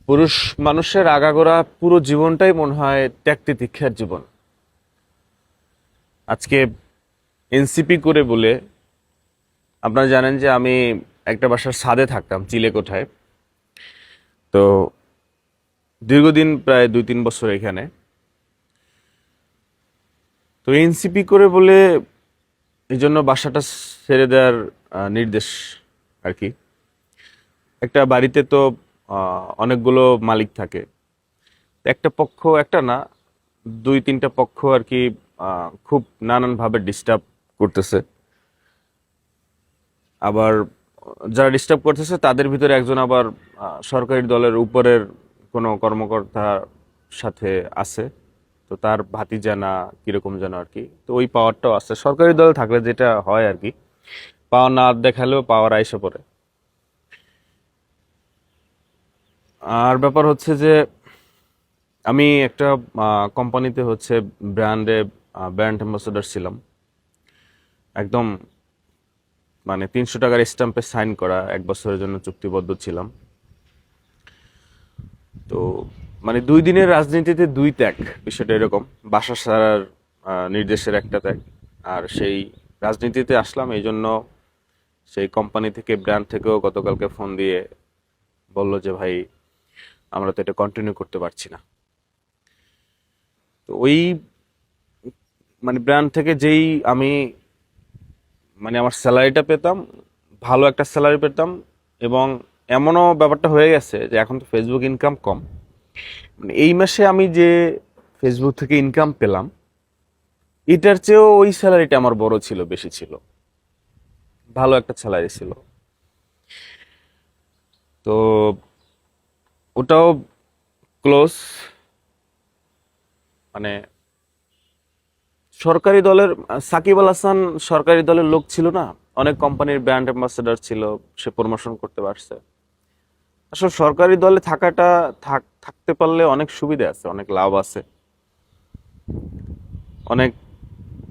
পুরুষ মানুষের আগাগোড়া পুরো জীবনটাই মনে হয় ত্যাগ তিতিক্ষার জীবন। আজকে এনসিপি করে বলে, আপনারা জানেন যে আমি একটা বাসার ছাদে থাকতাম চিলেকোঠায়। তো দীর্ঘদিন প্রায় 2-3 বছর এখানে। তো এনসিপি করে বলে এই জন্য বাসাটা ছেড়ে দেওয়ার নির্দেশ আর কি। একটা বাড়িতে তো অনেকগুলো মালিক থাকে, একটা পক্ষ একটা না, 2-3টা পক্ষ আর কি খুব নানানভাবে ডিস্টার্ব করতেছে। আবার যারা ডিস্টার্ব করতেছে তাদের ভিতরে একজন আবার সরকারি দলের উপরের কোনো কর্মকর্তার সাথে আছে। তো তার ভাতিজা না কিরকম যেন আর কি। তো ওই পাওয়ারটাও আছে সরকারি দলে থাকলে, যেটা হয় আর কি, পাওয়ার না দেখালেও পাওয়ার আইসা পড়ে। আর ব্যাপার হচ্ছে যে আমি একটা কোম্পানিতে হচ্ছে ব্র্যান্ড অ্যাম্বাসেডর ছিলাম। একদম মানে 300 টাকার স্ট্যাম্পে সাইন করা, 1 বছরের জন্য চুক্তিবদ্ধ ছিলাম। তো মানে 2 দিনের রাজনীতিতে 2 ত্যাগ, বিষয়টা এরকম। বাসা ছাড়ার নির্দেশের একটা ত্যাগ, আর সেই রাজনীতিতে আসলাম এই জন্য। সেই কোম্পানি থেকে, ব্র্যান্ড থেকেও গতকালকে ফোন দিয়ে বলল যে ভাই, আমরা তো এটা কন্টিনিউ করতে পারছি না। তো ওই মানে ব্র্যান্ড থেকে যেই আমি মানে আমার স্যালারিটা পেতাম, ভালো একটা স্যালারি পেতাম। এবং এমনও ব্যাপারটা হয়ে গেছে যে এখন তো ফেসবুক ইনকাম কম, মানে এই মাসে আমি যে ফেসবুক থেকে ইনকাম পেলাম, এটার চেয়েও ওই স্যালারিটা আমার বড় ছিল, বেশি ছিল, ভালো একটা স্যালারি ছিল। তো ওটাও ক্লোজ, মানে সরকারি দলের সাকিব আল হাসান সরকারি দলের লোক ছিল না, অনেক কোম্পানির ব্র্যান্ড অ্যাম্বাসেডর ছিল, সে প্রমোশন করতে পারছে। আসলে সরকারি দলে থাকতে পারলে অনেক সুবিধা আছে, অনেক লাভ আছে, অনেক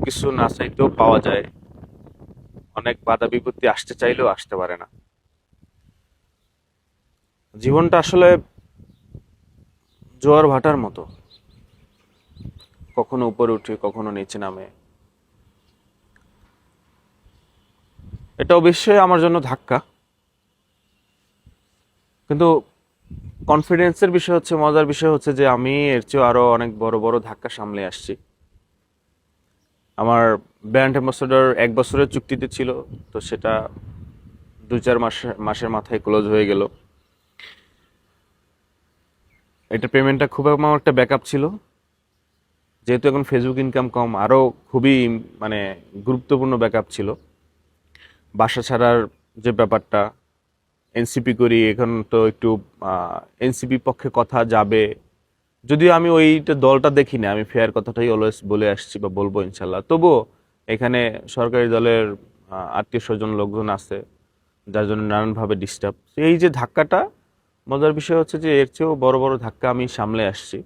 কিছু না চাইতেও পাওয়া যায়, অনেক বাধা বিপত্তি আসতে চাইলেও আসতে পারে না। জীবনটা আসলে জোয়ার ভাটার মতো, কখনো উপরে উঠে কখনো নিচে নামে। এটা অবশ্যই আমার জন্য ধাক্কা, কিন্তু কনফিডেন্সের বিষয় হচ্ছে, মজার বিষয় হচ্ছে যে আমি এর চেয়ে আরো অনেক বড় বড় ধাক্কা সামলে আসছি। আমার ব্র্যান্ড অ্যাম্বাসেডর 1 বছরের চুক্তিতে ছিল, তো সেটা 2-4 মাসের মাথায় ক্লোজ হয়ে গেল। এটা পেমেন্টটা খুব আমার একটা ব্যাকআপ ছিল। যেহেতু এখন ফেসবুক ইনকাম কম, আরো খুবই মানে গুরুত্বপূর্ণ ব্যাকআপ ছিল। বাসা ছাড়ার যে ব্যাপারটা, এনসিপি করি এখন, তো একটু এনসিপি পক্ষে কথা যাবে, যদিও আমি ওইটা দলটা দেখি না, আমি ফেয়ার কথাটাই অলওয়েজ বলে আসছি বা বলবো ইনশাল্লাহ। তবুও এখানে সরকারি দলের আত্মীয় স্বজন লোকজন আছে, যার জন্য নানানভাবে ডিস্টার্ব। এই যে ধাক্কাটা, মজার বিষয় হচ্ছে যে এর চেয়েও বড় বড় ধাক্কা আমি সামলে আসছি।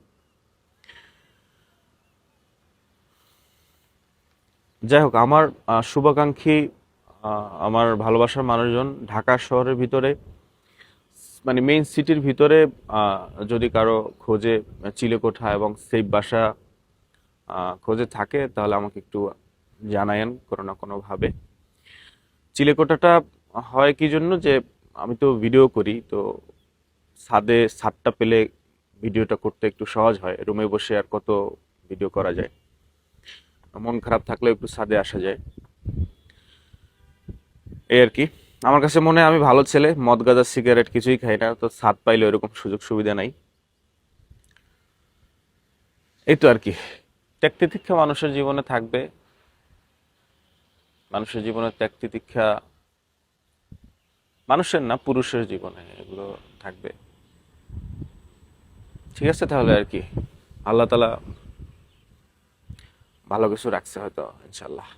যাই হোক, আমার শুভাকাঙ্ক্ষী, আমার ভালোবাসার মানুষজন ঢাকা শহরের ভিতরে, মানে মেইন সিটির ভিতরে, যদি কারো খোঁজে চিলেকোঠা এবং সেফ বাসা খোঁজে থাকে, তাহলে আমাকে একটু জানায়েন কোনো না কোনো ভাবে। চিলেকোঠাটা হয় কি জন্য, যে আমি তো ভিডিও করি, তো ছাদটা পেলে ভিডিওটা করতে একটু সহজ হয়। রুমে বসে আর কত ভিডিও করা যায়, মন খারাপ থাকলেও একটু ছাদে আসা যায়, এই আর কি। আমার কাছে মনে হয় আমি ভালো ছেলে, মদ গাঁজা সিগারেট কিছুই খাই না, তো ছাদ পাইলে ওরকম সুযোগ সুবিধা নাই। এই তো আর কি। ত্যাগ তিতিক্ষা মানুষের জীবনে থাকবে, মানুষের জীবনে ত্যাগ তিতিক্ষা, মানুষের না পুরুষের জীবনে এগুলো থাকবে। ঠিক আছে, তাহলে আর কি, আল্লাহ তাআলা ভালো কিছু রাখছে হয়তো, ইনশাল্লাহ।